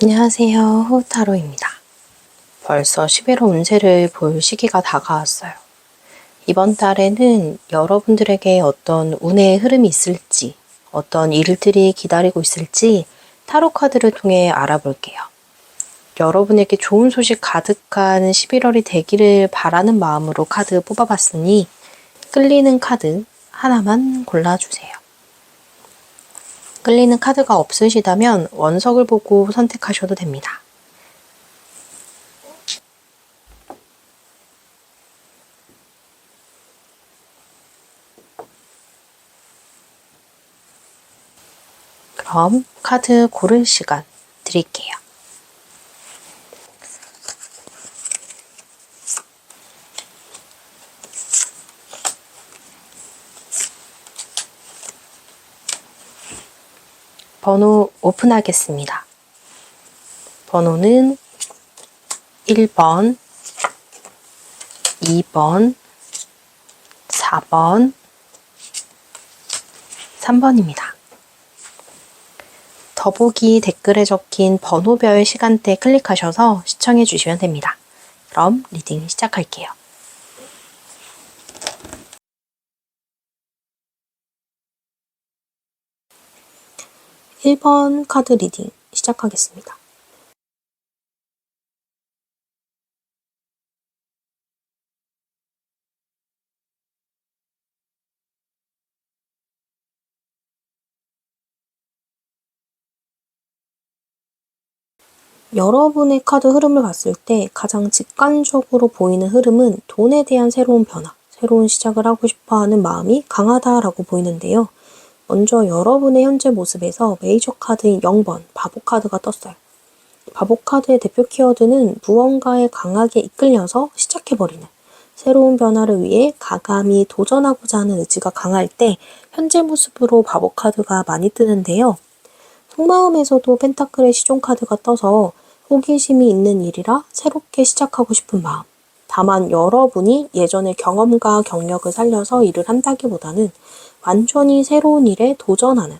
안녕하세요. 호타로입니다. 벌써 11월 운세를 볼 시기가 다가왔어요. 이번 달에는 여러분들에게 어떤 운의 흐름이 있을지, 어떤 일들이 기다리고 있을지 타로 카드를 통해 알아볼게요. 여러분에게 좋은 소식 가득한 11월이 되기를 바라는 마음으로 카드 뽑아봤으니 끌리는 카드 하나만 골라주세요. 끌리는 카드가 없으시다면 원석을 보고 선택하셔도 됩니다. 그럼 카드 고를 시간 드릴게요. 번호 오픈하겠습니다. 번호는 1번, 2번, 4번, 3번입니다. 더보기 댓글에 적힌 번호별 시간대 클릭하셔서 시청해 주시면 됩니다. 그럼 리딩 시작할게요. (1번) 카드 리딩 시작하겠습니다. 여러분의 카드 흐름을 봤을 때 가장 직관적으로 보이는 흐름은 돈에 대한 새로운 변화, 새로운 시작을 하고 싶어하는 마음이 강하다라고 보이는데요. 먼저 여러분의 현재 모습에서 메이저 카드인 0번 바보 카드가 떴어요. 바보 카드의 대표 키워드는 무언가에 강하게 이끌려서 시작해버리는, 새로운 변화를 위해 가감히 도전하고자 하는 의지가 강할 때 현재 모습으로 바보 카드가 많이 뜨는데요. 속마음에서도 펜타클의 시종 카드가 떠서 호기심이 있는 일이라 새롭게 시작하고 싶은 마음. 다만 여러분이 예전의 경험과 경력을 살려서 일을 한다기보다는 완전히 새로운 일에 도전하는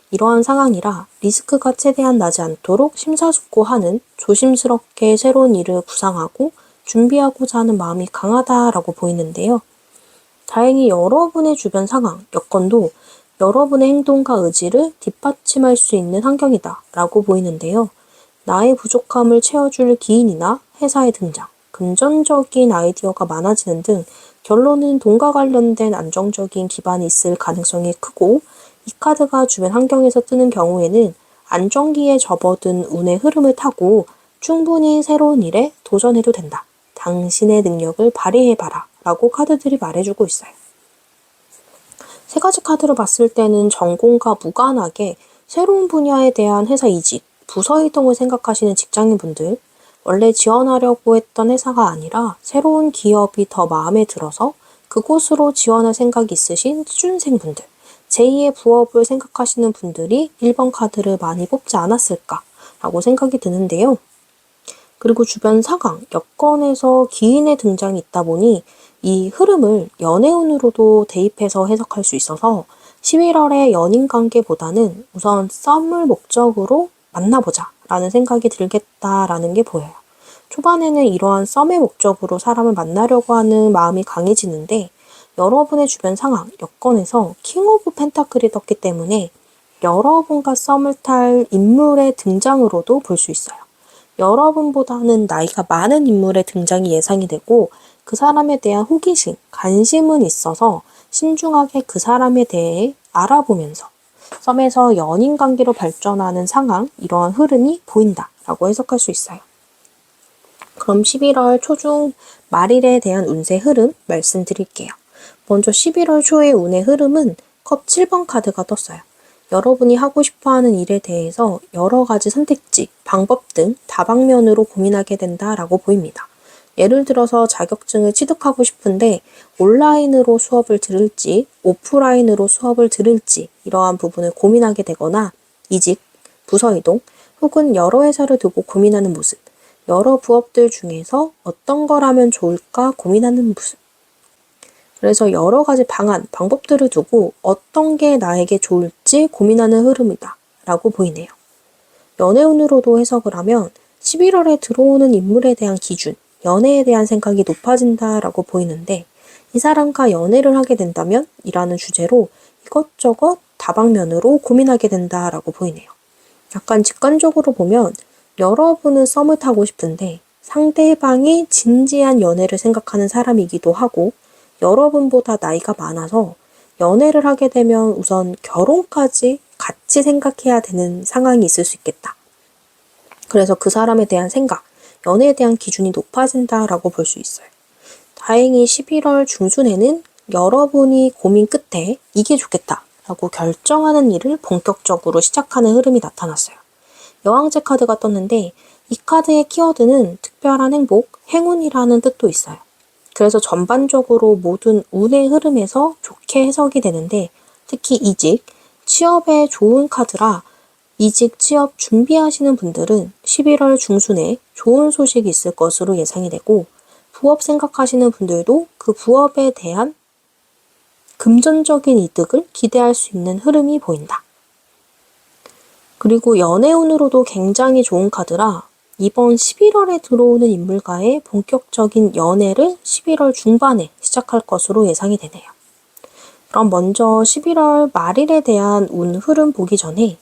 이러한 상황이라 리스크가 최대한 나지 않도록 심사숙고하는, 조심스럽게 새로운 일을 구상하고 준비하고자 하는 마음이 강하다라고 보이는데요. 다행히 여러분의 주변 상황, 여건도 여러분의 행동과 의지를 뒷받침할 수 있는 환경이다 라고 보이는데요. 나의 부족함을 채워줄 기인이나 회사의 등장, 금전적인 아이디어가 많아지는 등 결론은 돈과 관련된 안정적인 기반이 있을 가능성이 크고, 이 카드가 주변 환경에서 뜨는 경우에는 안정기에 접어든 운의 흐름을 타고 충분히 새로운 일에 도전해도 된다. 당신의 능력을 발휘해봐라 라고 카드들이 말해주고 있어요. 세 가지 카드를 봤을 때는 전공과 무관하게 새로운 분야에 대한 회사 이직, 부서 이동을 생각하시는 직장인분들, 원래 지원하려고 했던 회사가 아니라 새로운 기업이 더 마음에 들어서 그곳으로 지원할 생각이 있으신 취준생분들, 제2의 부업을 생각하시는 분들이 1번 카드를 많이 뽑지 않았을까라고 생각이 드는데요. 그리고 주변 상황, 여건에서 기인의 등장이 있다 보니 이 흐름을 연애운으로도 대입해서 해석할 수 있어서 11월의 연인 관계보다는 우선 썸을 목적으로 만나보자 라는 생각이 들겠다라는 게 보여요. 초반에는 이러한 썸의 목적으로 사람을 만나려고 하는 마음이 강해지는데, 여러분의 주변 상황, 여건에서 킹 오브 펜타클이 떴기 때문에 여러분과 썸을 탈 인물의 등장으로도 볼 수 있어요. 여러분보다는 나이가 많은 인물의 등장이 예상이 되고, 그 사람에 대한 호기심, 관심은 있어서 신중하게 그 사람에 대해 알아보면서 썸에서 연인 관계로 발전하는 상황, 이러한 흐름이 보인다라고 해석할 수 있어요. 그럼 11월 초중 말일에 대한 운세 흐름 말씀드릴게요. 먼저 11월 초의 운의 흐름은 컵 7번 카드가 떴어요. 여러분이 하고 싶어하는 일에 대해서 여러 가지 선택지, 방법 등 다방면으로 고민하게 된다라고 보입니다. 예를 들어서 자격증을 취득하고 싶은데 온라인으로 수업을 들을지 오프라인으로 수업을 들을지 이러한 부분을 고민하게 되거나, 이직, 부서 이동, 혹은 여러 회사를 두고 고민하는 모습, 여러 부업들 중에서 어떤 걸 하면 좋을까 고민하는 모습. 그래서 여러 가지 방안, 방법들을 두고 어떤 게 나에게 좋을지 고민하는 흐름이다 라고 보이네요. 연애운으로도 해석을 하면 11월에 들어오는 인물에 대한 기준, 연애에 대한 생각이 높아진다라고 보이는데 이 사람과 연애를 하게 된다면 이라는 주제로 이것저것 다방면으로 고민하게 된다라고 보이네요. 약간 직관적으로 보면 여러분은 썸을 타고 싶은데 상대방이 진지한 연애를 생각하는 사람이기도 하고 여러분보다 나이가 많아서 연애를 하게 되면 우선 결혼까지 같이 생각해야 되는 상황이 있을 수 있겠다. 그래서 그 사람에 대한 생각, 연애에 대한 기준이 높아진다라고 볼 수 있어요. 다행히 11월 중순에는 여러분이 고민 끝에 이게 좋겠다라고 결정하는 일을 본격적으로 시작하는 흐름이 나타났어요. 여왕제 카드가 떴는데 이 카드의 키워드는 특별한 행복, 행운이라는 뜻도 있어요. 그래서 전반적으로 모든 운의 흐름에서 좋게 해석이 되는데 특히 이직, 취업에 좋은 카드라 이직, 취업 준비하시는 분들은 11월 중순에 좋은 소식이 있을 것으로 예상이 되고 부업 생각하시는 분들도 그 부업에 대한 금전적인 이득을 기대할 수 있는 흐름이 보인다. 그리고 연애운으로도 굉장히 좋은 카드라 이번 11월에 들어오는 인물과의 본격적인 연애를 11월 중반에 시작할 것으로 예상이 되네요. 그럼 먼저 11월 말일에 대한 운 흐름 보기 전에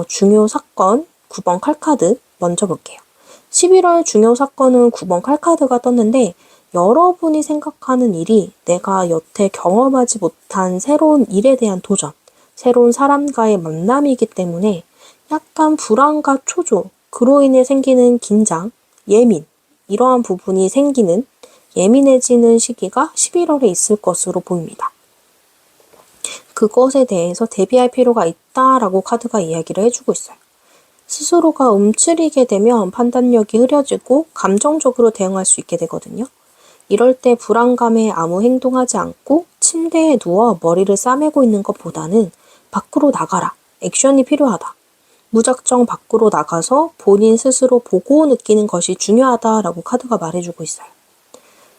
중요 사건 9번 칼카드 먼저 볼게요. 11월 중요 사건은 9번 칼카드가 떴는데 여러분이 생각하는 일이 내가 여태 경험하지 못한 새로운 일에 대한 도전, 새로운 사람과의 만남이기 때문에 약간 불안과 초조, 그로 인해 생기는 긴장, 예민, 이러한 부분이 생기는 예민해지는 시기가 11월에 있을 것으로 보입니다. 그것에 대해서 대비할 필요가 있다라고 카드가 이야기를 해주고 있어요. 스스로가 움츠리게 되면 판단력이 흐려지고 감정적으로 대응할 수 있게 되거든요. 이럴 때 불안감에 아무 행동하지 않고 침대에 누워 머리를 싸매고 있는 것보다는 밖으로 나가라. 액션이 필요하다. 무작정 밖으로 나가서 본인 스스로 보고 느끼는 것이 중요하다라고 카드가 말해주고 있어요.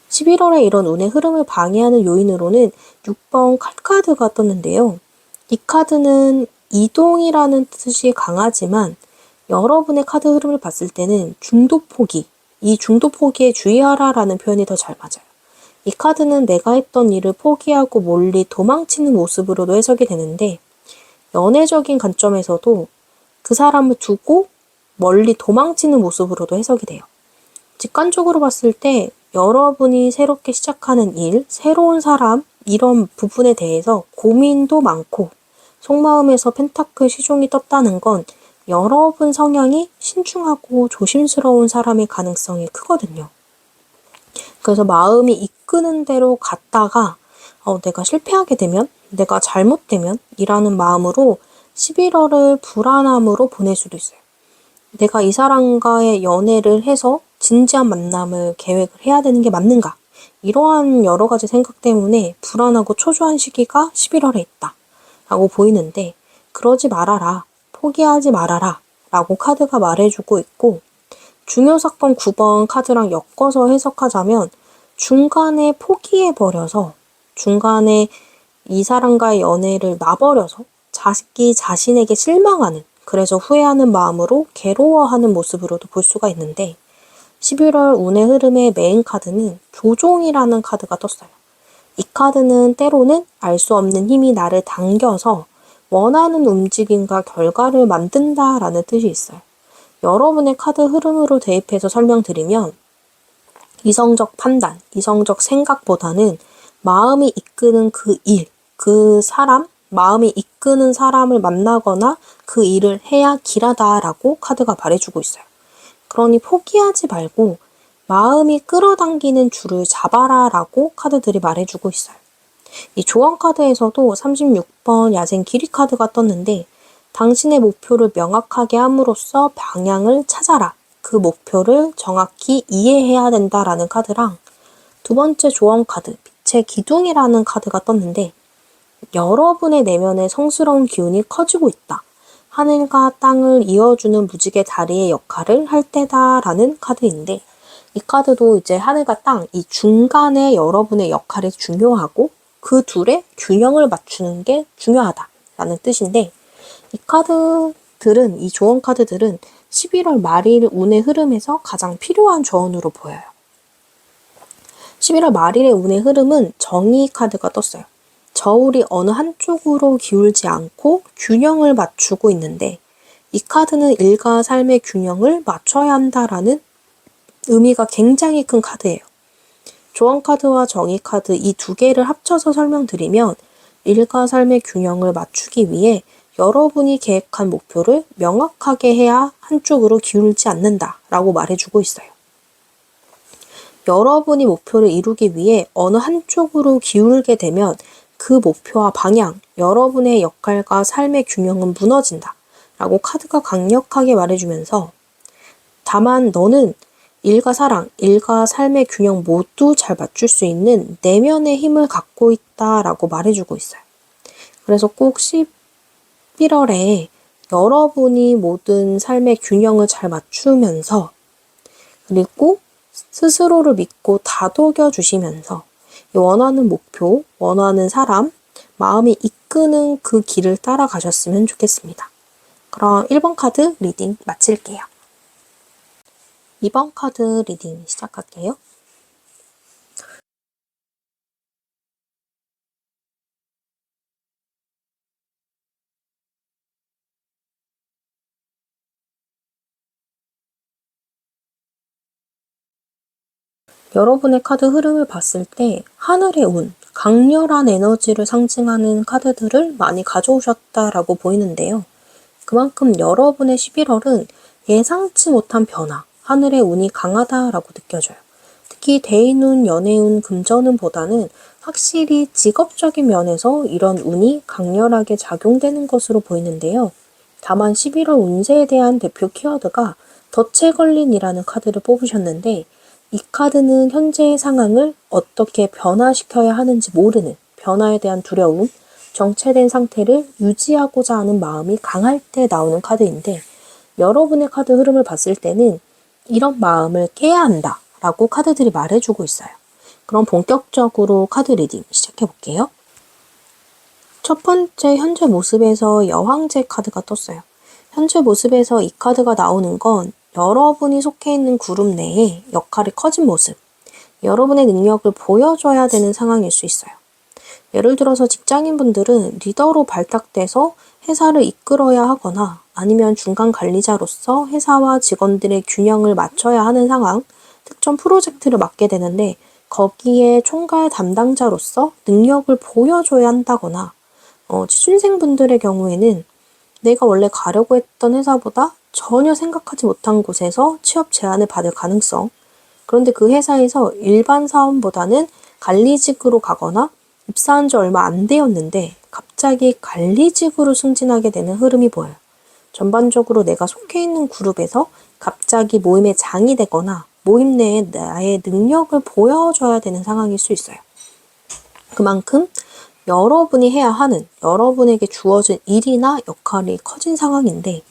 11월에 이런 운의 흐름을 방해하는 요인으로는 6번 칼카드가 떴는데요. 이 카드는 이동이라는 뜻이 강하지만 여러분의 카드 흐름을 봤을 때는 중도 포기, 이 중도 포기에 주의하라라는 표현이 더 잘 맞아요. 이 카드는 내가 했던 일을 포기하고 멀리 도망치는 모습으로도 해석이 되는데 연애적인 관점에서도 그 사람을 두고 멀리 도망치는 모습으로도 해석이 돼요. 직관적으로 봤을 때 여러분이 새롭게 시작하는 일, 새로운 사람 이런 부분에 대해서 고민도 많고 속마음에서 펜타클 시종이 떴다는 건 여러분 성향이 신중하고 조심스러운 사람의 가능성이 크거든요. 그래서 마음이 이끄는 대로 갔다가 내가 실패하게 되면, 내가 잘못되면 이라는 마음으로 11월을 불안함으로 보낼 수도 있어요. 내가 이 사람과의 연애를 해서 진지한 만남을 계획을 해야 되는 게 맞는가? 이러한 여러 가지 생각 때문에 불안하고 초조한 시기가 11월에 있다 라고 보이는데 그러지 말아라. 포기하지 말아라 라고 카드가 말해주고 있고 중요 사건 9번 카드랑 엮어서 해석하자면 중간에 포기해버려서 중간에 이 사람과의 연애를 놔버려서 자식이 자신에게 실망하는 그래서 후회하는 마음으로 괴로워하는 모습으로도 볼 수가 있는데 11월 운의 흐름의 메인 카드는 조종이라는 카드가 떴어요. 이 카드는 때로는 알 수 없는 힘이 나를 당겨서 원하는 움직임과 결과를 만든다라는 뜻이 있어요. 여러분의 카드 흐름으로 대입해서 설명드리면 이성적 판단, 이성적 생각보다는 마음이 이끄는 그 일, 그 사람, 마음이 이끄는 사람을 만나거나 그 일을 해야 길하다라고 카드가 말해주고 있어요. 그러니 포기하지 말고 마음이 끌어당기는 줄을 잡아라라고 카드들이 말해주고 있어요. 이 조언 카드에서도 36번 야생 길이 카드가 떴는데 당신의 목표를 명확하게 함으로써 방향을 찾아라. 그 목표를 정확히 이해해야 된다라는 카드랑 두 번째 조언 카드, 빛의 기둥이라는 카드가 떴는데 여러분의 내면의 성스러운 기운이 커지고 있다. 하늘과 땅을 이어주는 무지개 다리의 역할을 할 때다라는 카드인데 이 카드도 이제 하늘과 땅, 이 중간에 여러분의 역할이 중요하고 그 둘의 균형을 맞추는 게 중요하다라는 뜻인데 이 카드 이 조언 카드들은 11월 말일 운의 흐름에서 가장 필요한 조언으로 보여요. 11월 말일의 운의 흐름은 정의 카드가 떴어요. 저울이 어느 한쪽으로 기울지 않고 균형을 맞추고 있는데 이 카드는 일과 삶의 균형을 맞춰야 한다라는 의미가 굉장히 큰 카드예요. 조언 카드와 정의 카드 이 두 개를 합쳐서 설명드리면 일과 삶의 균형을 맞추기 위해 여러분이 계획한 목표를 명확하게 해야 한쪽으로 기울지 않는다라고 말해주고 있어요. 여러분이 목표를 이루기 위해 어느 한쪽으로 기울게 되면 그 목표와 방향, 여러분의 역할과 삶의 균형은 무너진다 라고 카드가 강력하게 말해주면서 다만 너는 일과 사랑, 일과 삶의 균형 모두 잘 맞출 수 있는 내면의 힘을 갖고 있다라고 말해주고 있어요. 그래서 꼭 11월에 여러분이 모든 삶의 균형을 잘 맞추면서 그리고 스스로를 믿고 다독여 주시면서 원하는 목표, 원하는 사람, 마음이 이끄는 그 길을 따라가셨으면 좋겠습니다. 그럼 1번 카드 리딩 마칠게요. 2번 카드 리딩 시작할게요. 여러분의 카드 흐름을 봤을 때 하늘의 운, 강렬한 에너지를 상징하는 카드들을 많이 가져오셨다라고 보이는데요. 그만큼 여러분의 11월은 예상치 못한 변화, 하늘의 운이 강하다라고 느껴져요. 특히 대인운, 연애운, 금전운보다는 확실히 직업적인 면에서 이런 운이 강렬하게 작용되는 것으로 보이는데요. 다만 11월 운세에 대한 대표 키워드가 덫에 걸린이라는 카드를 뽑으셨는데 이 카드는 현재의 상황을 어떻게 변화시켜야 하는지 모르는 변화에 대한 두려움, 정체된 상태를 유지하고자 하는 마음이 강할 때 나오는 카드인데 여러분의 카드 흐름을 봤을 때는 이런 마음을 깨야 한다 라고 카드들이 말해주고 있어요. 그럼 본격적으로 카드 리딩 시작해 볼게요. 첫 번째 현재 모습에서 여왕제 카드가 떴어요. 현재 모습에서 이 카드가 나오는 건 여러분이 속해 있는 그룹 내에 역할이 커진 모습, 여러분의 능력을 보여줘야 되는 상황일 수 있어요. 예를 들어서 직장인분들은 리더로 발탁돼서 회사를 이끌어야 하거나 아니면 중간 관리자로서 회사와 직원들의 균형을 맞춰야 하는 상황, 특정 프로젝트를 맡게 되는데 거기에 총괄 담당자로서 능력을 보여줘야 한다거나 취준생분들의 경우에는 내가 원래 가려고 했던 회사보다 전혀 생각하지 못한 곳에서 취업 제안을 받을 가능성, 그런데 그 회사에서 일반 사원보다는 관리직으로 가거나 입사한 지 얼마 안 되었는데 갑자기 관리직으로 승진하게 되는 흐름이 보여요. 전반적으로 내가 속해 있는 그룹에서 갑자기 모임의 장이 되거나 모임 내에 나의 능력을 보여줘야 되는 상황일 수 있어요. 그만큼 여러분이 해야 하는, 여러분에게 주어진 일이나 역할이 커진 상황인데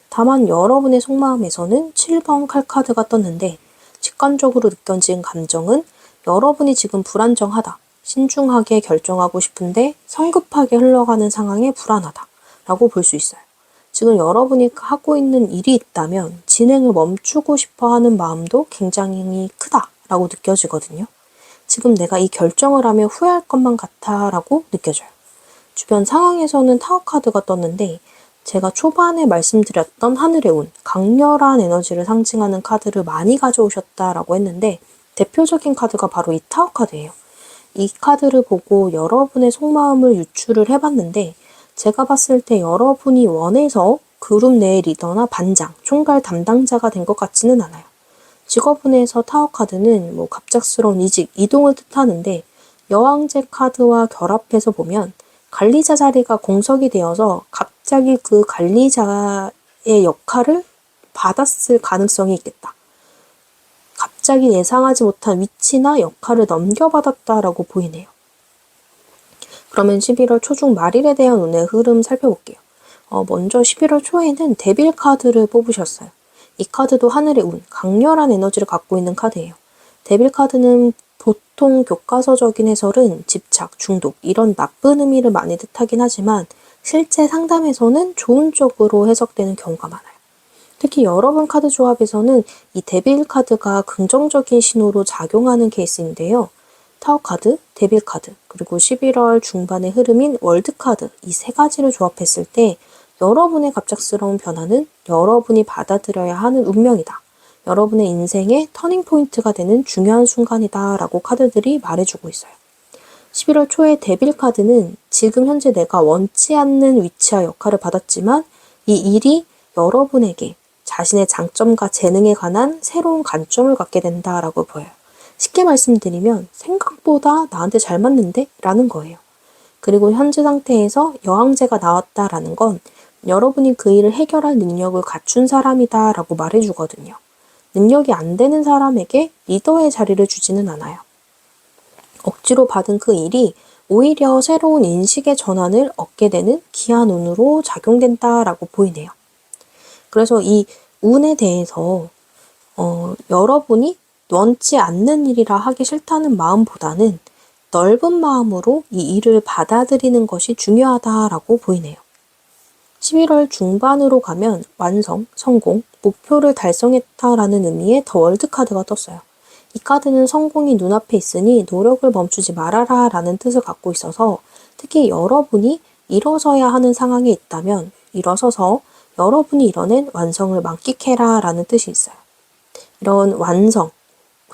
다만 여러분의 속마음에서는 7번 칼카드가 떴는데 직관적으로 느껴진 감정은 여러분이 지금 불안정하다, 신중하게 결정하고 싶은데 성급하게 흘러가는 상황에 불안하다 라고 볼 수 있어요. 지금 여러분이 하고 있는 일이 있다면 진행을 멈추고 싶어 하는 마음도 굉장히 크다라고 느껴지거든요. 지금 내가 이 결정을 하면 후회할 것만 같아라고 느껴져요. 주변 상황에서는 타워 카드가 떴는데 제가 초반에 말씀드렸던 하늘의 운, 강렬한 에너지를 상징하는 카드를 많이 가져오셨다라고 했는데 대표적인 카드가 바로 이 타워 카드예요. 이 카드를 보고 여러분의 속마음을 유추를 해봤는데 제가 봤을 때 여러분이 원해서 그룹 내의 리더나 반장, 총괄 담당자가 된 것 같지는 않아요. 직업운에서 타워 카드는 갑작스러운 이직, 이동을 뜻하는데 여왕제 카드와 결합해서 보면 관리자 자리가 공석이 되어서 갑자기 그 관리자의 역할을 받았을 가능성이 있겠다. 갑자기 예상하지 못한 위치나 역할을 넘겨받았다라고 보이네요. 그러면 11월 초중 말일에 대한 운의 흐름 살펴볼게요. 먼저 11월 초에는 데빌 카드를 뽑으셨어요. 이 카드도 하늘의 운, 강렬한 에너지를 갖고 있는 카드예요. 데빌 카드는 보통 교과서적인 해설은 집착, 중독 이런 나쁜 의미를 많이 뜻하긴 하지만 실제 상담에서는 좋은 쪽으로 해석되는 경우가 많아요. 특히 여러분 카드 조합에서는 이 데빌 카드가 긍정적인 신호로 작용하는 케이스인데요. 타워 카드, 데빌 카드, 그리고 11월 중반의 흐름인 월드 카드 이 세 가지를 조합했을 때 여러분의 갑작스러운 변화는 여러분이 받아들여야 하는 운명이다. 여러분의 인생의 터닝 포인트가 되는 중요한 순간이다 라고 카드들이 말해주고 있어요. 11월 초의 데빌 카드는 지금 현재 내가 원치 않는 위치와 역할을 받았지만 이 일이 여러분에게 자신의 장점과 재능에 관한 새로운 관점을 갖게 된다라고 보여요. 쉽게 말씀드리면 생각보다 나한테 잘 맞는데? 라는 거예요. 그리고 현재 상태에서 여왕제가 나왔다라는 건 여러분이 그 일을 해결할 능력을 갖춘 사람이다 라고 말해주거든요. 능력이 안 되는 사람에게 리더의 자리를 주지는 않아요. 억지로 받은 그 일이 오히려 새로운 인식의 전환을 얻게 되는 기한 운으로 작용된다라고 보이네요. 그래서 이 운에 대해서 여러분이 원치 않는 일이라 하기 싫다는 마음보다는 넓은 마음으로 이 일을 받아들이는 것이 중요하다라고 보이네요. 11월 중반으로 가면 완성, 성공, 목표를 달성했다라는 의미의 더 월드 카드가 떴어요. 이 카드는 성공이 눈앞에 있으니 노력을 멈추지 말아라 라는 뜻을 갖고 있어서 특히 여러분이 일어서야 하는 상황에 있다면 일어서서 여러분이 이뤄낸 완성을 만끽해라 라는 뜻이 있어요. 이런 완성,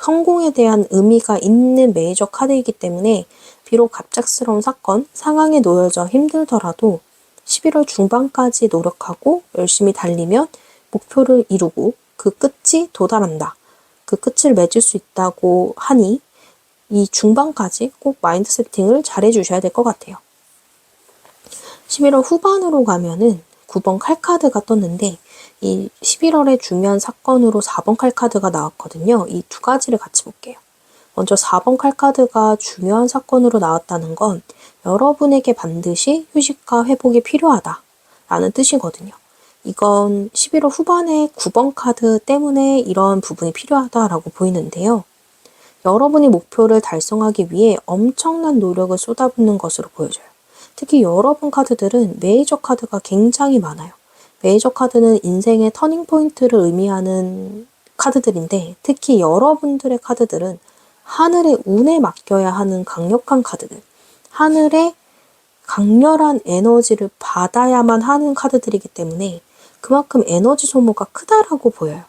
성공에 대한 의미가 있는 메이저 카드이기 때문에 비록 갑작스러운 사건, 상황에 놓여져 힘들더라도 11월 중반까지 노력하고 열심히 달리면 목표를 이루고 그 끝이 도달한다. 그 끝을 맺을 수 있다고 하니 이 중반까지 꼭 마인드 세팅을 잘 해주셔야 될 것 같아요. 11월 후반으로 가면은 9번 칼카드가 떴는데 이 11월의 중요한 사건으로 4번 칼카드가 나왔거든요. 이 두 가지를 같이 볼게요. 먼저 4번 칼카드가 중요한 사건으로 나왔다는 건 여러분에게 반드시 휴식과 회복이 필요하다 라는 뜻이거든요. 이건 11월 후반에 9번 카드 때문에 이런 부분이 필요하다라고 보이는데요. 여러분이 목표를 달성하기 위해 엄청난 노력을 쏟아붓는 것으로 보여져요. 특히 여러분 카드들은 메이저 카드가 굉장히 많아요. 메이저 카드는 인생의 터닝 포인트를 의미하는 카드들인데 특히 여러분들의 카드들은 하늘의 운에 맡겨야 하는 강력한 카드들, 하늘의 강렬한 에너지를 받아야만 하는 카드들이기 때문에 그만큼 에너지 소모가 크다라고 보여요.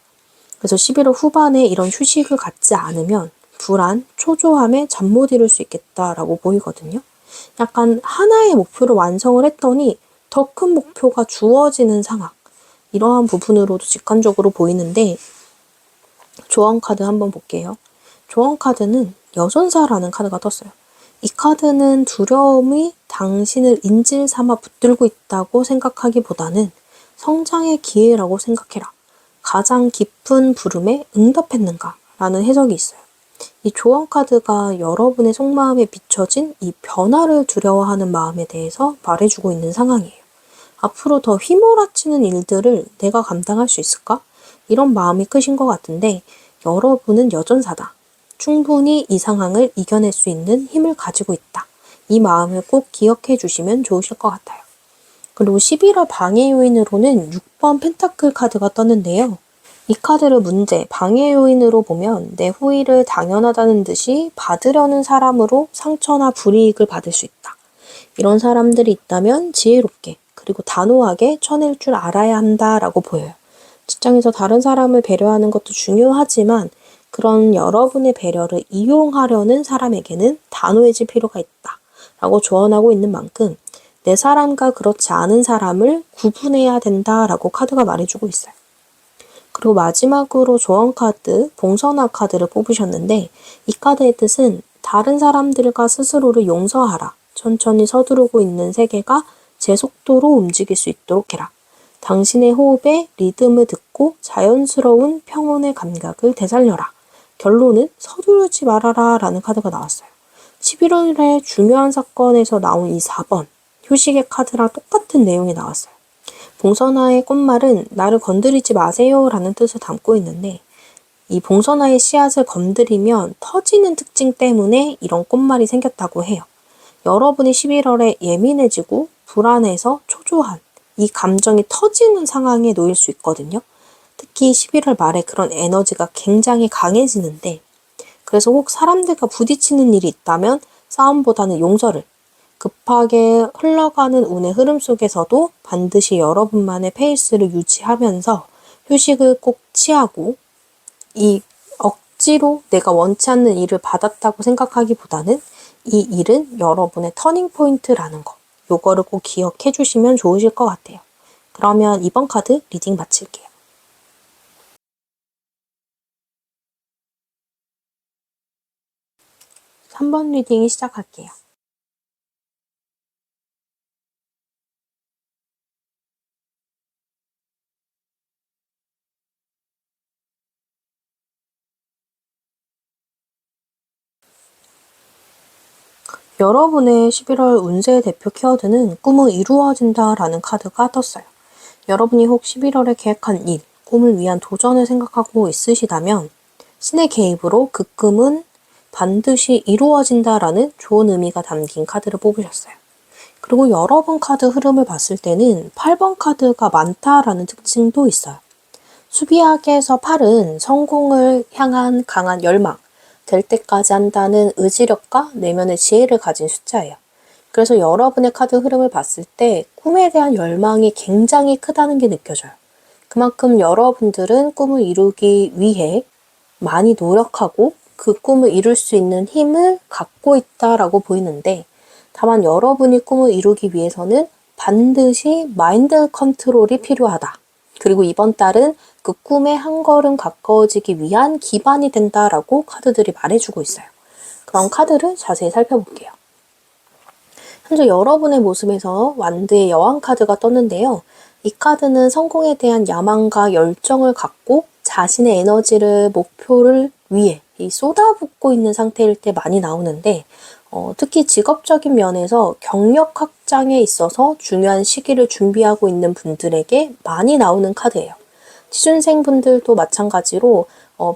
그래서 11월 후반에 이런 휴식을 갖지 않으면 불안, 초조함에 잠 못 이룰 수 있겠다라고 보이거든요. 약간 하나의 목표를 완성을 했더니 더 큰 목표가 주어지는 상황. 이러한 부분으로도 직관적으로 보이는데 조언 카드 한번 볼게요. 조언 카드는 여전사라는 카드가 떴어요. 이 카드는 두려움이 당신을 인질 삼아 붙들고 있다고 생각하기보다는 성장의 기회라고 생각해라. 가장 깊은 부름에 응답했는가? 라는 해석이 있어요. 이 조언 카드가 여러분의 속마음에 비춰진 이 변화를 두려워하는 마음에 대해서 말해주고 있는 상황이에요. 앞으로 더 휘몰아치는 일들을 내가 감당할 수 있을까? 이런 마음이 크신 것 같은데 여러분은 여전사다. 충분히 이 상황을 이겨낼 수 있는 힘을 가지고 있다. 이 마음을 꼭 기억해 주시면 좋으실 것 같아요. 그리고 11월 방해 요인으로는 6번 펜타클 카드가 떴는데요. 이 카드를 문제, 방해 요인으로 보면 내 후일을 당연하다는 듯이 받으려는 사람으로 상처나 불이익을 받을 수 있다. 이런 사람들이 있다면 지혜롭게 그리고 단호하게 쳐낼 줄 알아야 한다라고 보여요. 직장에서 다른 사람을 배려하는 것도 중요하지만 그런 여러분의 배려를 이용하려는 사람에게는 단호해질 필요가 있다 라고 조언하고 있는 만큼 내 사람과 그렇지 않은 사람을 구분해야 된다라고 카드가 말해주고 있어요. 그리고 마지막으로 조언 카드, 봉선화 카드를 뽑으셨는데 이 카드의 뜻은 다른 사람들과 스스로를 용서하라. 천천히 서두르고 있는 세계가 제 속도로 움직일 수 있도록 해라. 당신의 호흡에 리듬을 듣고 자연스러운 평온의 감각을 되살려라. 결론은 서두르지 말아라 라는 카드가 나왔어요. 11월의 중요한 사건에서 나온 이 4번, 휴식의 카드랑 똑같은 내용이 나왔어요. 봉선화의 꽃말은 나를 건드리지 마세요 라는 뜻을 담고 있는데 이 봉선화의 씨앗을 건드리면 터지는 특징 때문에 이런 꽃말이 생겼다고 해요. 여러분이 11월에 예민해지고 불안해서 초조한 이 감정이 터지는 상황에 놓일 수 있거든요. 특히 11월 말에 그런 에너지가 굉장히 강해지는데, 그래서 혹 사람들과 부딪히는 일이 있다면 싸움보다는 용서를, 급하게 흘러가는 운의 흐름 속에서도 반드시 여러분만의 페이스를 유지하면서 휴식을 꼭 취하고, 이 억지로 내가 원치 않는 일을 받았다고 생각하기보다는 이 일은 여러분의 터닝 포인트라는 거, 요거를 꼭 기억해 주시면 좋으실 것 같아요. 그러면 이번 카드 리딩 마칠게요. 3번 리딩 시작할게요. 여러분의 11월 운세 대표 키워드는 꿈은 이루어진다 라는 카드가 떴어요. 여러분이 혹 11월에 계획한 일, 꿈을 위한 도전을 생각하고 있으시다면 신의 개입으로 그 꿈은 반드시 이루어진다 라는 좋은 의미가 담긴 카드를 뽑으셨어요. 그리고 여러분 카드 흐름을 봤을 때는 8번 카드가 많다라는 특징도 있어요. 수비학에서 8은 성공을 향한 강한 열망, 될 때까지 한다는 의지력과 내면의 지혜를 가진 숫자예요. 그래서 여러분의 카드 흐름을 봤을 때 꿈에 대한 열망이 굉장히 크다는 게 느껴져요. 그만큼 여러분들은 꿈을 이루기 위해 많이 노력하고 그 꿈을 이룰 수 있는 힘을 갖고 있다라고 보이는데, 다만 여러분이 꿈을 이루기 위해서는 반드시 마인드 컨트롤이 필요하다. 그리고 이번 달은 그 꿈에 한 걸음 가까워지기 위한 기반이 된다라고 카드들이 말해주고 있어요. 그럼 카드를 자세히 살펴볼게요. 현재 여러분의 모습에서 완드의 여왕 카드가 떴는데요. 이 카드는 성공에 대한 야망과 열정을 갖고 자신의 에너지를 목표를 위해 쏟아붓고 있는 상태일 때 많이 나오는데, 특히 직업적인 면에서 경력 확장에 있어서 중요한 시기를 준비하고 있는 분들에게 많이 나오는 카드예요. 취준생 분들도 마찬가지로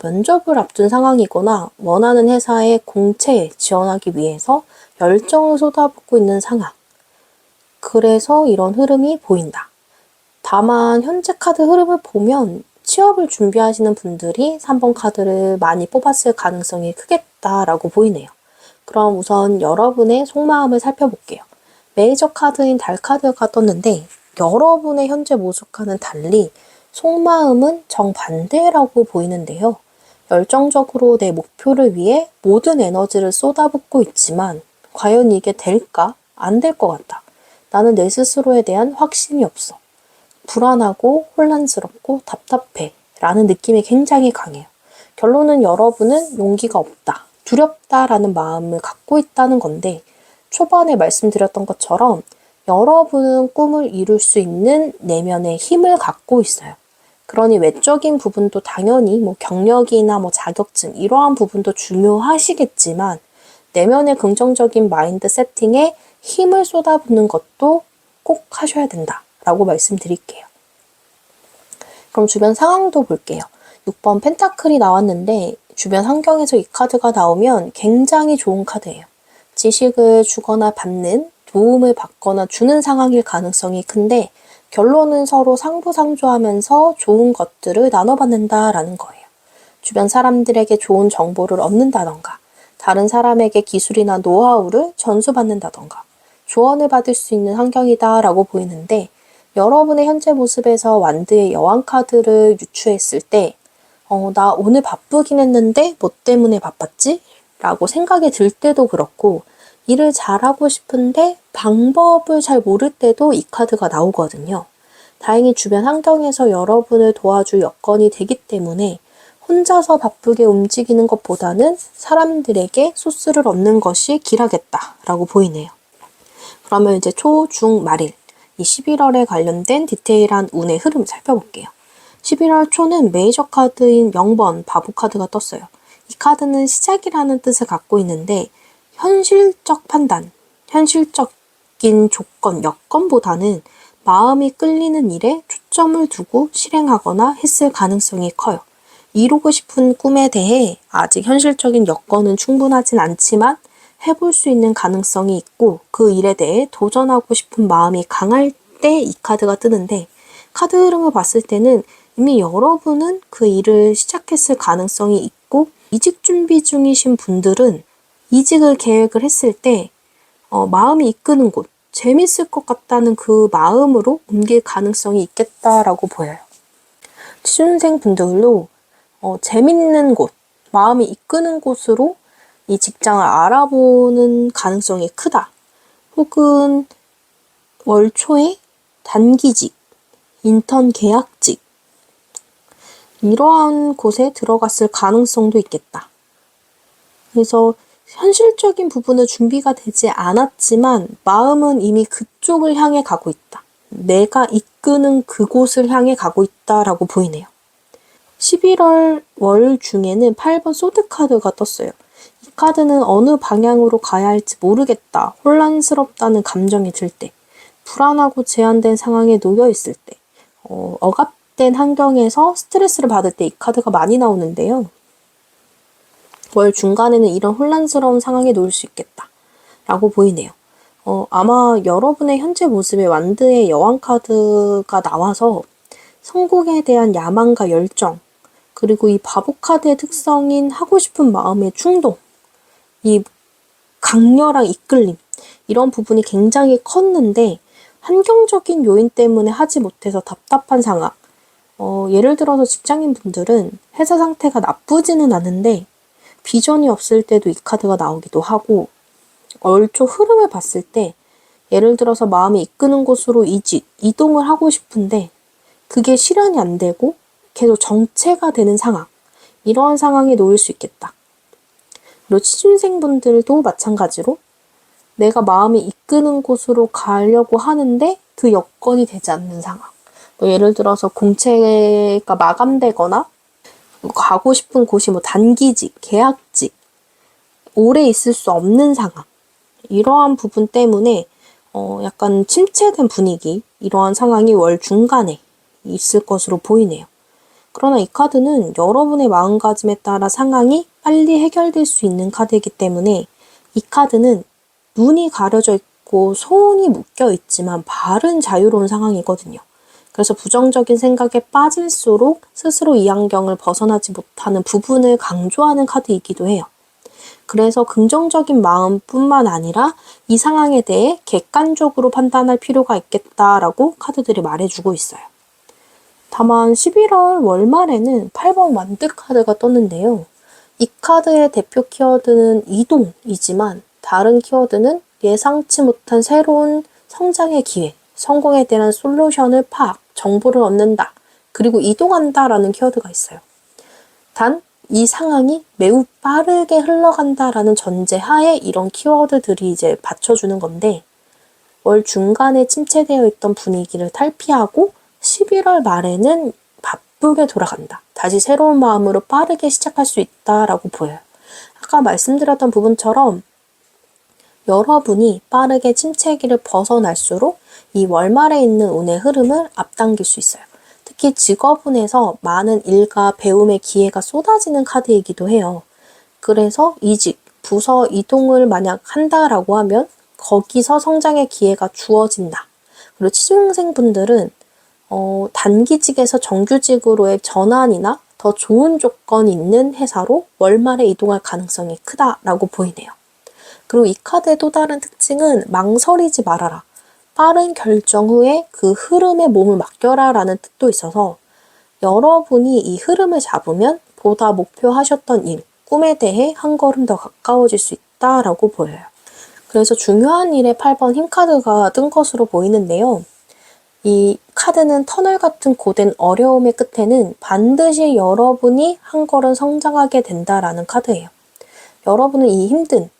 면접을 앞둔 상황이거나 원하는 회사의 공채에 지원하기 위해서 열정을 쏟아붓고 있는 상황. 그래서 이런 흐름이 보인다. 다만 현재 카드 흐름을 보면 취업을 준비하시는 분들이 3번 카드를 많이 뽑았을 가능성이 크겠다라고 보이네요. 그럼 우선 여러분의 속마음을 살펴볼게요. 메이저 카드인 달 카드가 떴는데 여러분의 현재 모습과는 달리 속마음은 정반대라고 보이는데요. 열정적으로 내 목표를 위해 모든 에너지를 쏟아붓고 있지만 과연 이게 될까? 안 될 것 같다. 나는 내 스스로에 대한 확신이 없어. 불안하고 혼란스럽고 답답해 라는 느낌이 굉장히 강해요. 결론은 여러분은 용기가 없다, 두렵다라는 마음을 갖고 있다는 건데, 초반에 말씀드렸던 것처럼 여러분은 꿈을 이룰 수 있는 내면의 힘을 갖고 있어요. 그러니 외적인 부분도 당연히 경력이나 자격증 이러한 부분도 중요하시겠지만 내면의 긍정적인 마인드 세팅에 힘을 쏟아붓는 것도 꼭 하셔야 된다라고 말씀드릴게요. 그럼 주변 상황도 볼게요. 6번 펜타클이 나왔는데 주변 환경에서 이 카드가 나오면 굉장히 좋은 카드예요. 지식을 주거나 받는, 도움을 받거나 주는 상황일 가능성이 큰데 결론은 서로 상부상조하면서 좋은 것들을 나눠받는다라는 거예요. 주변 사람들에게 좋은 정보를 얻는다던가, 다른 사람에게 기술이나 노하우를 전수받는다던가, 조언을 받을 수 있는 환경이다라고 보이는데, 여러분의 현재 모습에서 완드의 여왕 카드를 유추했을 때 나 오늘 바쁘긴 했는데 뭐 때문에 바빴지? 라고 생각이 들 때도 그렇고, 일을 잘하고 싶은데 방법을 잘 모를 때도 이 카드가 나오거든요. 다행히 주변 환경에서 여러분을 도와줄 여건이 되기 때문에 혼자서 바쁘게 움직이는 것보다는 사람들에게 소스를 얻는 것이 길하겠다라고 보이네요. 그러면 이제 초, 중, 말일 이 11월에 관련된 디테일한 운의 흐름 살펴볼게요. 11월 초는 메이저 카드인 0번 바보 카드가 떴어요. 이 카드는 시작이라는 뜻을 갖고 있는데 현실적 판단, 현실적인 조건, 여건보다는 마음이 끌리는 일에 초점을 두고 실행하거나 했을 가능성이 커요. 이루고 싶은 꿈에 대해 아직 현실적인 여건은 충분하진 않지만 해볼 수 있는 가능성이 있고 그 일에 대해 도전하고 싶은 마음이 강할 때 이 카드가 뜨는데, 카드 흐름을 봤을 때는 이미 여러분은 그 일을 시작했을 가능성이 있고, 이직 준비 중이신 분들은 이직을 계획을 했을 때 마음이 이끄는 곳, 재밌을 것 같다는 그 마음으로 옮길 가능성이 있겠다라고 보여요. 취준생 분들도 재밌는 곳, 마음이 이끄는 곳으로 이 직장을 알아보는 가능성이 크다. 혹은 월 초에 단기직, 인턴 계약직, 이러한 곳에 들어갔을 가능성도 있겠다. 그래서 현실적인 부분은 준비가 되지 않았지만 마음은 이미 그쪽을 향해 가고 있다. 내가 이끄는 그곳을 향해 가고 있다라고 보이네요. 11월 월 중에는 8번 소드 카드가 떴어요. 이 카드는 어느 방향으로 가야 할지 모르겠다, 혼란스럽다는 감정이 들 때, 불안하고 제한된 상황에 놓여 있을 때, 억압된 환경에서 스트레스를 받을 때 이 카드가 많이 나오는데요. 월 중간에는 이런 혼란스러운 상황에 놓일 수 있겠다 라고 보이네요. 아마 여러분의 현재 모습에 완드의 여왕 카드가 나와서 성공에 대한 야망과 열정, 그리고 이 바보 카드의 특성인 하고 싶은 마음의 충동, 이 강렬한 이끌림, 이런 부분이 굉장히 컸는데 환경적인 요인 때문에 하지 못해서 답답한 상황. 예를 들어서 직장인 분들은 회사 상태가 나쁘지는 않은데 비전이 없을 때도 이 카드가 나오기도 하고, 얼초 흐름을 봤을 때 예를 들어서 마음이 이끄는 곳으로 이동을 하고 싶은데 그게 실현이 안 되고 계속 정체가 되는 상황, 이러한 상황에 놓일 수 있겠다. 그리고 취준생분들도 마찬가지로 내가 마음이 이끄는 곳으로 가려고 하는데 그 여건이 되지 않는 상황. 예를 들어서 공채가 마감되거나 가고 싶은 곳이 단기직, 계약직, 오래 있을 수 없는 상황. 이러한 부분 때문에 약간 침체된 분위기, 이러한 상황이 월 중간에 있을 것으로 보이네요. 그러나 이 카드는 여러분의 마음가짐에 따라 상황이 빨리 해결될 수 있는 카드이기 때문에 이 카드는 눈이 가려져 있고 손이 묶여 있지만 발은 자유로운 상황이거든요. 그래서 부정적인 생각에 빠질수록 스스로 이 환경을 벗어나지 못하는 부분을 강조하는 카드이기도 해요. 그래서 긍정적인 마음뿐만 아니라 이 상황에 대해 객관적으로 판단할 필요가 있겠다라고 카드들이 말해주고 있어요. 다만 11월 월말에는 8번 완드 카드가 떴는데요. 이 카드의 대표 키워드는 이동이지만 다른 키워드는 예상치 못한 새로운 성장의 기회, 성공에 대한 솔루션을 파악, 정보를 얻는다, 그리고 이동한다라는 키워드가 있어요. 단 이 상황이 매우 빠르게 흘러간다라는 전제하에 이런 키워드들이 이제 받쳐주는 건데, 월 중간에 침체되어 있던 분위기를 탈피하고 11월 말에는 바쁘게 돌아간다, 다시 새로운 마음으로 빠르게 시작할 수 있다라고 보여요. 아까 말씀드렸던 부분처럼 여러분이 빠르게 침체기를 벗어날수록 이 월말에 있는 운의 흐름을 앞당길 수 있어요. 특히 직업운에서 많은 일과 배움의 기회가 쏟아지는 카드이기도 해요. 그래서 이직, 부서 이동을 만약 한다라고 하면 거기서 성장의 기회가 주어진다. 그리고 취준생분들은 단기직에서 정규직으로의 전환이나 더 좋은 조건이 있는 회사로 월말에 이동할 가능성이 크다라고 보이네요. 그리고 이 카드의 또 다른 특징은 망설이지 말아라, 빠른 결정 후에 그 흐름에 몸을 맡겨라 라는 뜻도 있어서 여러분이 이 흐름을 잡으면 보다 목표하셨던 일, 꿈에 대해 한 걸음 더 가까워질 수 있다라고 보여요. 그래서 중요한 일에 8번 힘 카드가 뜬 것으로 보이는데요. 이 카드는 터널 같은 고된 어려움의 끝에는 반드시 여러분이 한 걸음 성장하게 된다라는 카드예요. 여러분은 이 힘든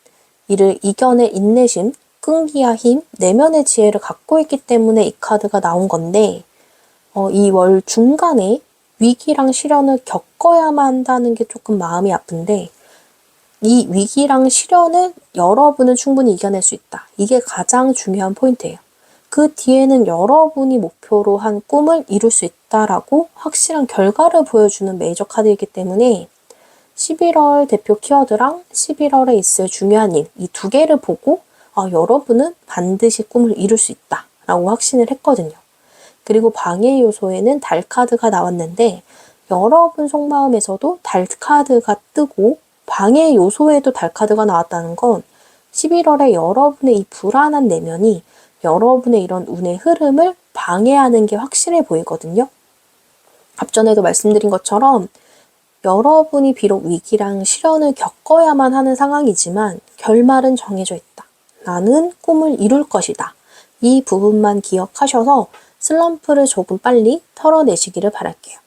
이를 이겨낼 인내심, 끈기와 힘, 내면의 지혜를 갖고 있기 때문에 이 카드가 나온 건데, 이 월 중간에 위기랑 시련을 겪어야만 한다는 게 조금 마음이 아픈데, 이 위기랑 시련을 여러분은 충분히 이겨낼 수 있다. 이게 가장 중요한 포인트예요. 그 뒤에는 여러분이 목표로 한 꿈을 이룰 수 있다라고 확실한 결과를 보여주는 메이저 카드이기 때문에 11월 대표 키워드랑 11월에 있을 중요한 일, 이 두 개를 보고 여러분은 반드시 꿈을 이룰 수 있다라고 확신을 했거든요. 그리고 방해 요소에는 달 카드가 나왔는데 여러분 속마음에서도 달 카드가 뜨고 방해 요소에도 달 카드가 나왔다는 건 11월에 여러분의 이 불안한 내면이 여러분의 이런 운의 흐름을 방해하는 게 확실해 보이거든요. 앞전에도 말씀드린 것처럼 여러분이 비록 위기랑 시련을 겪어야만 하는 상황이지만 결말은 정해져 있다. 나는 꿈을 이룰 것이다. 이 부분만 기억하셔서 슬럼프를 조금 빨리 털어내시기를 바랄게요.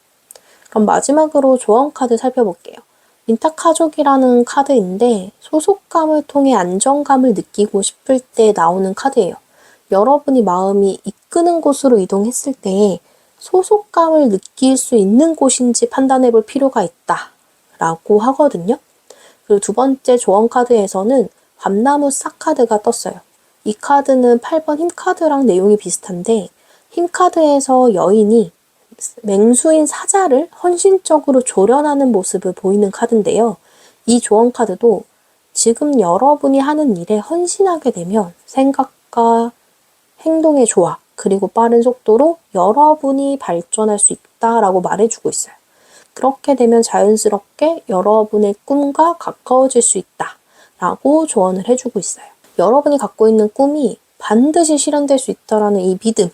그럼 마지막으로 조언 카드 살펴볼게요. 민타카족이라는 카드인데 소속감을 통해 안정감을 느끼고 싶을 때 나오는 카드예요. 여러분이 마음이 이끄는 곳으로 이동했을 때 소속감을 느낄 수 있는 곳인지 판단해 볼 필요가 있다 라고 하거든요. 그리고 두 번째 조언 카드에서는 밤나무 싹 카드가 떴어요. 이 카드는 8번 힘 카드랑 내용이 비슷한데 힘 카드에서 여인이 맹수인 사자를 헌신적으로 조련하는 모습을 보이는 카드인데요. 이 조언 카드도 지금 여러분이 하는 일에 헌신하게 되면 생각과 행동의 조화, 그리고 빠른 속도로 여러분이 발전할 수 있다라고 말해주고 있어요. 그렇게 되면 자연스럽게 여러분의 꿈과 가까워질 수 있다라고 조언을 해주고 있어요. 여러분이 갖고 있는 꿈이 반드시 실현될 수 있다라는 이 믿음,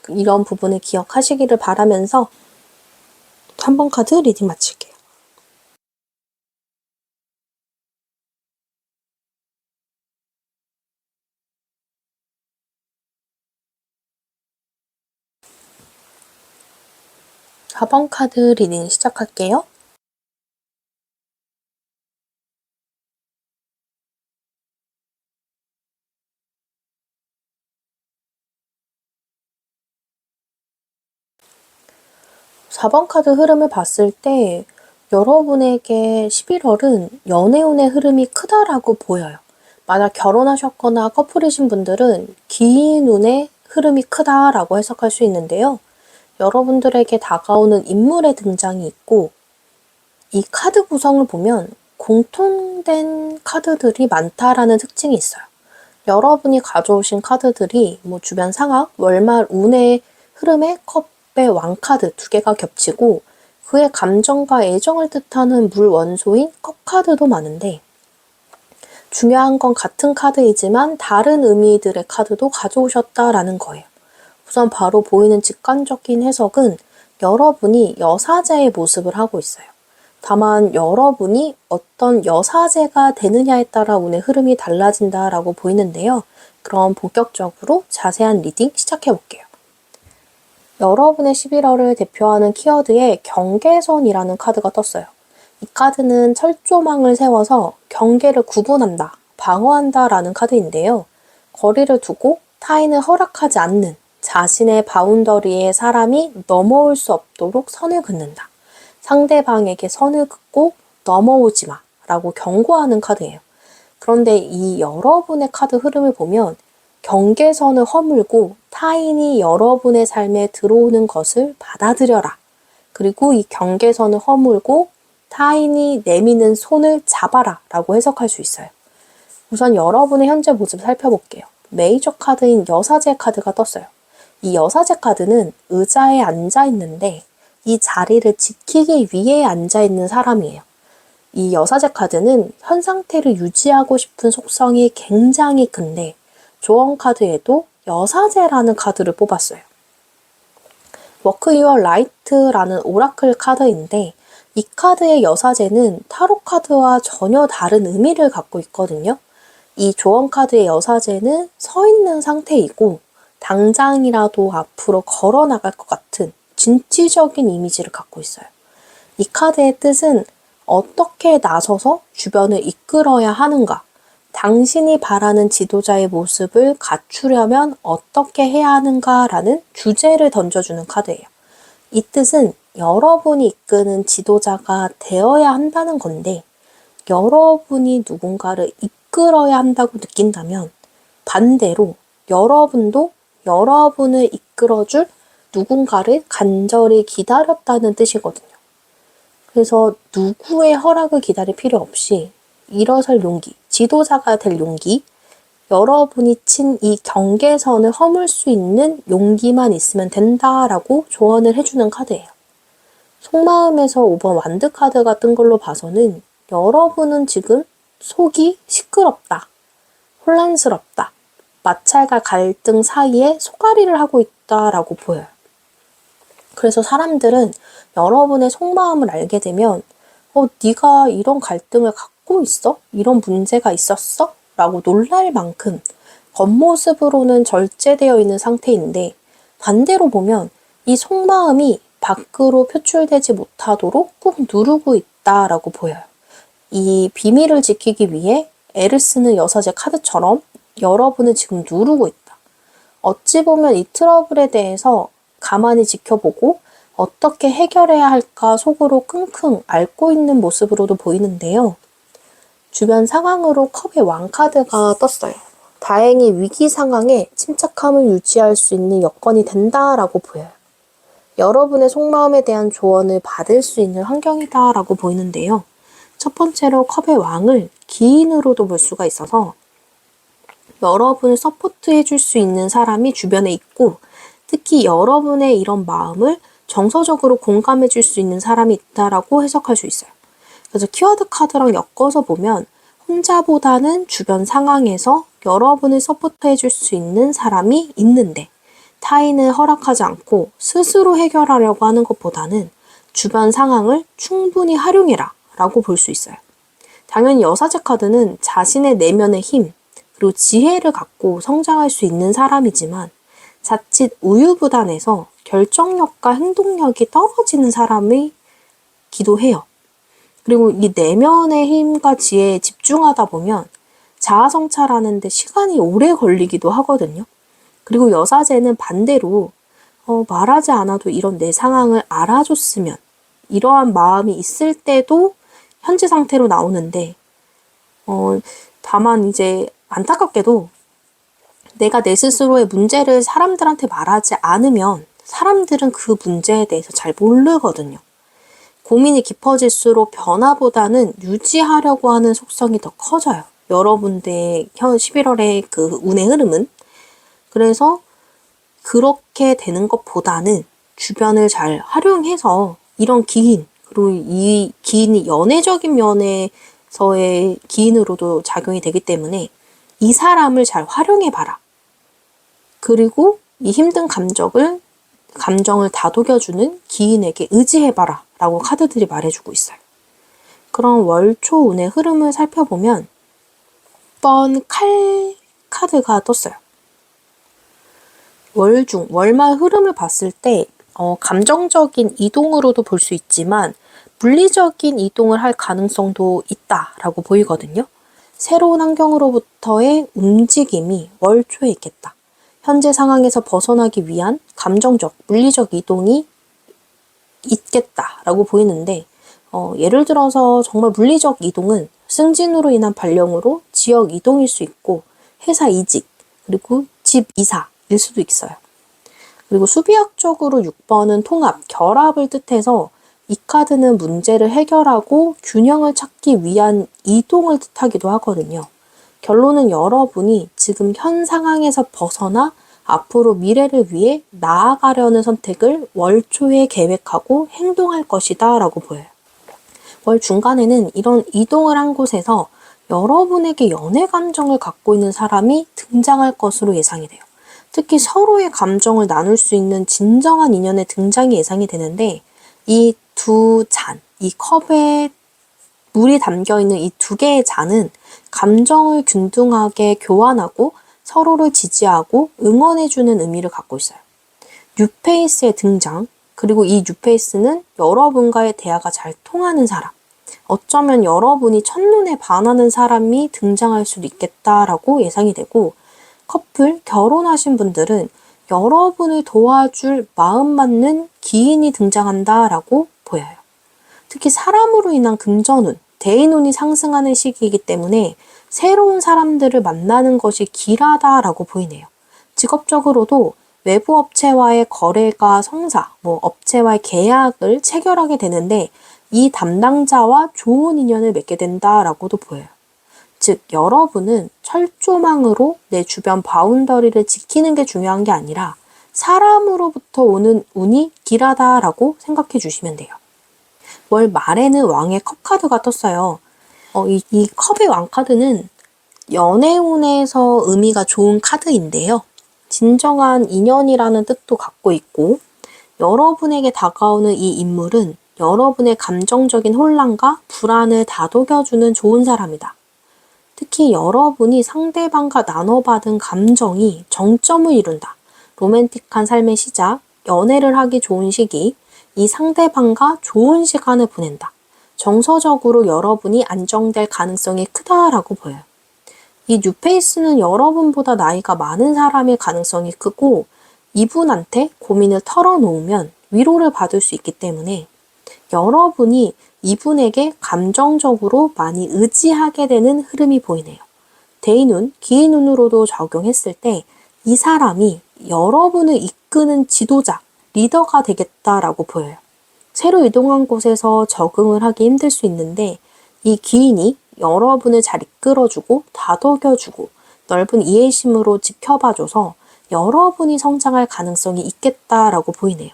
이런 부분을 기억하시기를 바라면서 3번 카드 리딩 마칠게요. 사 번 카드 리딩 시작할게요. 사 번 카드 흐름을 봤을 때 여러분에게 11월은 연애운의 흐름이 크다라고 보여요. 만약 결혼하셨거나 커플이신 분들은 긴 운의 흐름이 크다라고 해석할 수 있는데요. 여러분들에게 다가오는 인물의 등장이 있고 이 카드 구성을 보면 공통된 카드들이 많다라는 특징이 있어요. 여러분이 가져오신 카드들이 주변 상황, 월말 운의 흐름에 컵의 왕카드 2개가 겹치고 그의 감정과 애정을 뜻하는 물 원소인 컵 카드도 많은데 중요한 건 같은 카드이지만 다른 의미들의 카드도 가져오셨다라는 거예요. 우선 바로 보이는 직관적인 해석은 여러분이 여사제의 모습을 하고 있어요. 다만 여러분이 어떤 여사제가 되느냐에 따라 운의 흐름이 달라진다라고 보이는데요. 그럼 본격적으로 자세한 리딩 시작해 볼게요. 여러분의 11월을 대표하는 키워드에 경계선이라는 카드가 떴어요. 이 카드는 철조망을 세워서 경계를 구분한다, 방어한다 라는 카드인데요. 거리를 두고 타인을 허락하지 않는 자신의 바운더리에 사람이 넘어올 수 없도록 선을 긋는다. 상대방에게 선을 긋고 넘어오지 마 라고 경고하는 카드예요. 그런데 이 여러분의 카드 흐름을 보면 경계선을 허물고 타인이 여러분의 삶에 들어오는 것을 받아들여라. 그리고 이 경계선을 허물고 타인이 내미는 손을 잡아라 라고 해석할 수 있어요. 우선 여러분의 현재 모습 살펴볼게요. 메이저 카드인 여사제 카드가 떴어요. 이 여사제 카드는 의자에 앉아 있는데 이 자리를 지키기 위해 앉아 있는 사람이에요. 이 여사제 카드는 현 상태를 유지하고 싶은 속성이 굉장히 큰데 조언 카드에도 여사제라는 카드를 뽑았어요. 워크 유어 라이트라는 오라클 카드인데 이 카드의 여사제는 타로 카드와 전혀 다른 의미를 갖고 있거든요. 이 조언 카드의 여사제는 서 있는 상태이고 당장이라도 앞으로 걸어 나갈 것 같은 진취적인 이미지를 갖고 있어요. 이 카드의 뜻은 어떻게 나서서 주변을 이끌어야 하는가, 당신이 바라는 지도자의 모습을 갖추려면 어떻게 해야 하는가라는 주제를 던져주는 카드예요. 이 뜻은 여러분이 이끄는 지도자가 되어야 한다는 건데 여러분이 누군가를 이끌어야 한다고 느낀다면 반대로 여러분도 여러분을 이끌어줄 누군가를 간절히 기다렸다는 뜻이거든요. 그래서 누구의 허락을 기다릴 필요 없이 일어설 용기, 지도자가 될 용기, 여러분이 친 이 경계선을 허물 수 있는 용기만 있으면 된다라고 조언을 해주는 카드예요. 속마음에서 5번 완드 카드가 뜬 걸로 봐서는 여러분은 지금 속이 시끄럽다, 혼란스럽다, 마찰과 갈등 사이에 소가리를 하고 있다라고 보여요. 그래서 사람들은 여러분의 속마음을 알게 되면 네가 이런 갈등을 갖고 있어? 이런 문제가 있었어? 라고 놀랄 만큼 겉모습으로는 절제되어 있는 상태인데 반대로 보면 이 속마음이 밖으로 표출되지 못하도록 꾹 누르고 있다라고 보여요. 이 비밀을 지키기 위해 애를 쓰는 여사제 카드처럼 여러분은 지금 누르고 있다. 어찌 보면 이 트러블에 대해서 가만히 지켜보고 어떻게 해결해야 할까 속으로 끙끙 앓고 있는 모습으로도 보이는데요. 주변 상황으로 컵의 왕 카드가 떴어요. 다행히 위기 상황에 침착함을 유지할 수 있는 여건이 된다라고 보여요. 여러분의 속마음에 대한 조언을 받을 수 있는 환경이다라고 보이는데요. 첫 번째로 컵의 왕을 기인으로도 볼 수가 있어서 여러분을 서포트해 줄 수 있는 사람이 주변에 있고 특히 여러분의 이런 마음을 정서적으로 공감해 줄 수 있는 사람이 있다라고 해석할 수 있어요. 그래서 키워드 카드랑 엮어서 보면 혼자보다는 주변 상황에서 여러분을 서포트해 줄 수 있는 사람이 있는데 타인을 허락하지 않고 스스로 해결하려고 하는 것보다는 주변 상황을 충분히 활용해라 라고 볼 수 있어요. 당연히 여사제 카드는 자신의 내면의 힘 그리고 지혜를 갖고 성장할 수 있는 사람이지만 자칫 우유부단해서 결정력과 행동력이 떨어지는 사람이기도 해요. 그리고 이 내면의 힘과 지혜에 집중하다 보면 자아성찰하는 데 시간이 오래 걸리기도 하거든요. 그리고 여사제는 반대로 말하지 않아도 이런 내 상황을 알아줬으면 이러한 마음이 있을 때도 현재 상태로 나오는데 다만 이제 안타깝게도 내가 내 스스로의 문제를 사람들한테 말하지 않으면 사람들은 그 문제에 대해서 잘 모르거든요. 고민이 깊어질수록 변화보다는 유지하려고 하는 속성이 더 커져요. 여러분들의 11월의 그 운의 흐름은. 그래서 그렇게 되는 것보다는 주변을 잘 활용해서 이런 기인, 그리고 이 기인이 연애적인 면에서의 기인으로도 작용이 되기 때문에 이 사람을 잘 활용해봐라. 그리고 이 힘든 감정을 다독여주는 기인에게 의지해봐라 라고 카드들이 말해주고 있어요. 그럼 월초 운의 흐름을 살펴보면 6번 칼 카드가 떴어요. 월말 흐름을 봤을 때 감정적인 이동으로도 볼 수 있지만 물리적인 이동을 할 가능성도 있다라고 보이거든요. 새로운 환경으로부터의 움직임이 월초에 있겠다. 현재 상황에서 벗어나기 위한 감정적, 물리적 이동이 있겠다라고 보이는데 예를 들어서 정말 물리적 이동은 승진으로 인한 발령으로 지역 이동일 수 있고 회사 이직, 그리고 집 이사일 수도 있어요. 그리고 수비학적으로 6번은 통합, 결합을 뜻해서 이 카드는 문제를 해결하고 균형을 찾기 위한 이동을 뜻하기도 하거든요. 결론은 여러분이 지금 현 상황에서 벗어나 앞으로 미래를 위해 나아가려는 선택을 월초에 계획하고 행동할 것이다 라고 보여요. 월 중간에는 이런 이동을 한 곳에서 여러분에게 연애 감정을 갖고 있는 사람이 등장할 것으로 예상이 돼요. 특히 서로의 감정을 나눌 수 있는 진정한 인연의 등장이 예상이 되는데 이 두 잔, 이 컵에 물이 담겨있는 이 두 개의 잔은 감정을 균등하게 교환하고 서로를 지지하고 응원해주는 의미를 갖고 있어요. 뉴페이스의 등장, 그리고 이 뉴페이스는 여러분과의 대화가 잘 통하는 사람, 어쩌면 여러분이 첫눈에 반하는 사람이 등장할 수도 있겠다라고 예상이 되고 커플, 결혼하신 분들은 여러분을 도와줄 마음 맞는 기인이 등장한다라고 보여요. 특히 사람으로 인한 금전운, 대인운이 상승하는 시기이기 때문에 새로운 사람들을 만나는 것이 길하다라고 보이네요. 직업적으로도 외부 업체와의 거래가 성사, 업체와의 계약을 체결하게 되는데 이 담당자와 좋은 인연을 맺게 된다라고도 보여요. 즉, 여러분은 철조망으로 내 주변 바운더리를 지키는 게 중요한 게 아니라 사람으로부터 오는 운이 길하다라고 생각해 주시면 돼요. 월 말에는 왕의 컵 카드가 떴어요. 이 컵의 왕 카드는 연애운에서 의미가 좋은 카드인데요. 진정한 인연이라는 뜻도 갖고 있고, 여러분에게 다가오는 이 인물은 여러분의 감정적인 혼란과 불안을 다독여주는 좋은 사람이다. 특히 여러분이 상대방과 나눠받은 감정이 정점을 이룬다. 로맨틱한 삶의 시작, 연애를 하기 좋은 시기, 이 상대방과 좋은 시간을 보낸다. 정서적으로 여러분이 안정될 가능성이 크다라고 보여요. 이 뉴페이스는 여러분보다 나이가 많은 사람일 가능성이 크고, 이분한테 고민을 털어놓으면 위로를 받을 수 있기 때문에 여러분이 이분에게 감정적으로 많이 의지하게 되는 흐름이 보이네요. 대인운, 기인운으로도 적용했을 때 이 사람이 여러분을 이끄는 지도자, 리더가 되겠다라고 보여요. 새로 이동한 곳에서 적응을 하기 힘들 수 있는데 이 기인이 여러분을 잘 이끌어주고 다독여주고 넓은 이해심으로 지켜봐줘서 여러분이 성장할 가능성이 있겠다라고 보이네요.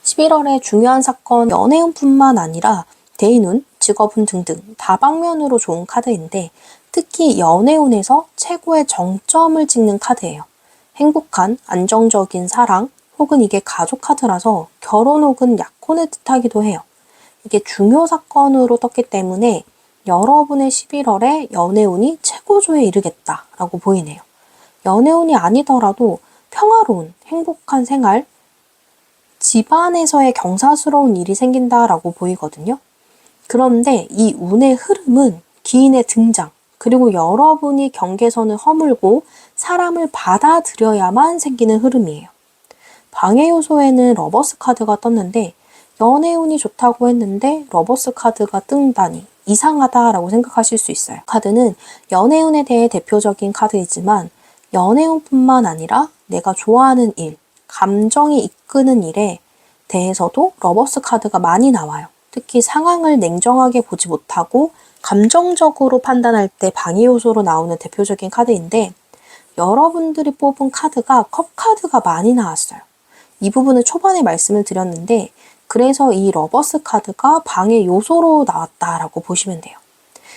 11월에 중요한 사건, 연애운뿐만 아니라 대인운, 직업운 등등 다방면으로 좋은 카드인데 특히 연애운에서 최고의 정점을 찍는 카드예요. 행복한, 안정적인 사랑, 혹은 이게 가족 카드라서 결혼 혹은 약혼을 뜻하기도 해요. 이게 중요 사건으로 떴기 때문에 여러분의 11월에 연애운이 최고조에 이르겠다라고 보이네요. 연애운이 아니더라도 평화로운, 행복한 생활, 집안에서의 경사스러운 일이 생긴다라고 보이거든요. 그런데 이 운의 흐름은 기인의 등장, 그리고 여러분이 경계선을 허물고 사람을 받아들여야만 생기는 흐름이에요. 방해 요소에는 러버스 카드가 떴는데 연애운이 좋다고 했는데 러버스 카드가 뜬다니 이상하다라고 생각하실 수 있어요. 카드는 연애운에 대해 대표적인 카드이지만 연애운뿐만 아니라 내가 좋아하는 일, 감정이 이끄는 일에 대해서도 러버스 카드가 많이 나와요. 특히 상황을 냉정하게 보지 못하고 감정적으로 판단할 때 방해 요소로 나오는 대표적인 카드인데 여러분들이 뽑은 카드가 컵 카드가 많이 나왔어요. 이 부분은 초반에 말씀을 드렸는데 그래서 이 러버스 카드가 방해 요소로 나왔다라고 보시면 돼요.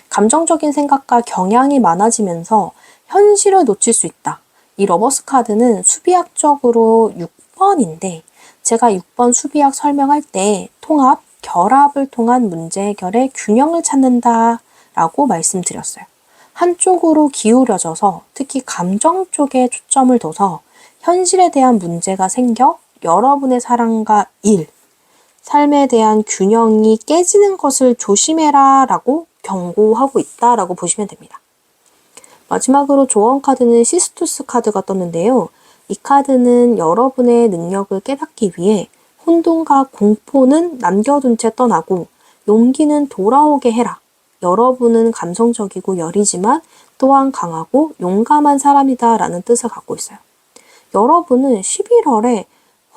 감정적인 생각과 경향이 많아지면서 현실을 놓칠 수 있다. 이 러버스 카드는 수비학적으로 6번인데 제가 6번 수비학 설명할 때 통합, 결합을 통한 문제 해결의 균형을 찾는다 라고 말씀드렸어요. 한쪽으로 기울여져서 특히 감정 쪽에 초점을 둬서 현실에 대한 문제가 생겨 여러분의 사랑과 일, 삶에 대한 균형이 깨지는 것을 조심해라 라고 경고하고 있다 라고 보시면 됩니다. 마지막으로 조언 카드는 시스투스 카드가 떴는데요. 이 카드는 여러분의 능력을 깨닫기 위해 혼돈과 공포는 남겨둔 채 떠나고 용기는 돌아오게 해라. 여러분은 감성적이고 여리지만 또한 강하고 용감한 사람이다 라는 뜻을 갖고 있어요. 여러분은 11월에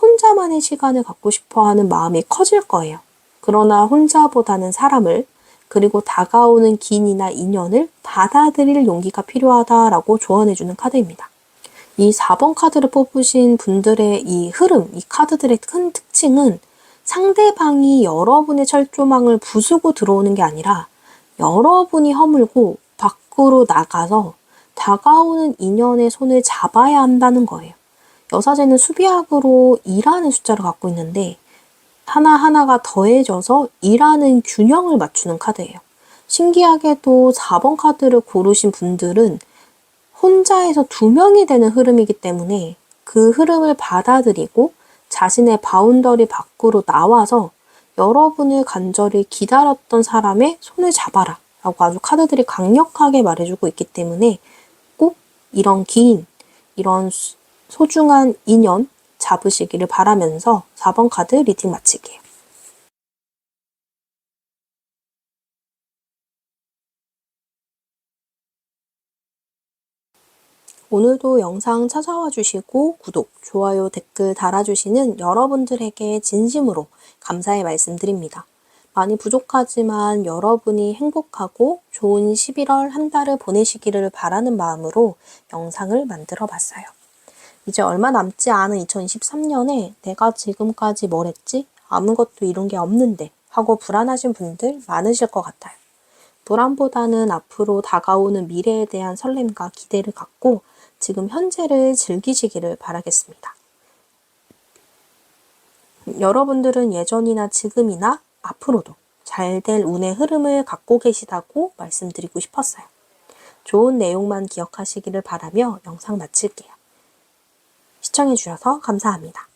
혼자만의 시간을 갖고 싶어 하는 마음이 커질 거예요. 그러나 혼자보다는 사람을 그리고 다가오는 기인이나 인연을 받아들일 용기가 필요하다라고 조언해주는 카드입니다. 이 4번 카드를 뽑으신 분들의 이 흐름, 이 카드들의 큰 특징은 상대방이 여러분의 철조망을 부수고 들어오는 게 아니라 여러분이 허물고 밖으로 나가서 다가오는 인연의 손을 잡아야 한다는 거예요. 여사제는 수비학으로 2라는 숫자를 갖고 있는데 하나하나가 더해져서 2라는 균형을 맞추는 카드예요. 신기하게도 4번 카드를 고르신 분들은 혼자에서 2명이 되는 흐름이기 때문에 그 흐름을 받아들이고 자신의 바운더리 밖으로 나와서 여러분을 간절히 기다렸던 사람의 손을 잡아라 라고 아주 카드들이 강력하게 말해주고 있기 때문에 꼭 이런 기인, 이런 소중한 인연 잡으시기를 바라면서 4번 카드 리딩 마칠게요. 오늘도 영상 찾아와 주시고 구독, 좋아요, 댓글 달아주시는 여러분들에게 진심으로 감사의 말씀드립니다. 많이 부족하지만 여러분이 행복하고 좋은 11월 한 달을 보내시기를 바라는 마음으로 영상을 만들어 봤어요. 이제 얼마 남지 않은 2023년에 내가 지금까지 뭘 했지? 아무것도 이룬 게 없는데 하고 불안하신 분들 많으실 것 같아요. 불안보다는 앞으로 다가오는 미래에 대한 설렘과 기대를 갖고 지금 현재를 즐기시기를 바라겠습니다. 여러분들은 예전이나 지금이나 앞으로도 잘 될 운의 흐름을 갖고 계시다고 말씀드리고 싶었어요. 좋은 내용만 기억하시기를 바라며 영상 마칠게요. 시청해주셔서 감사합니다.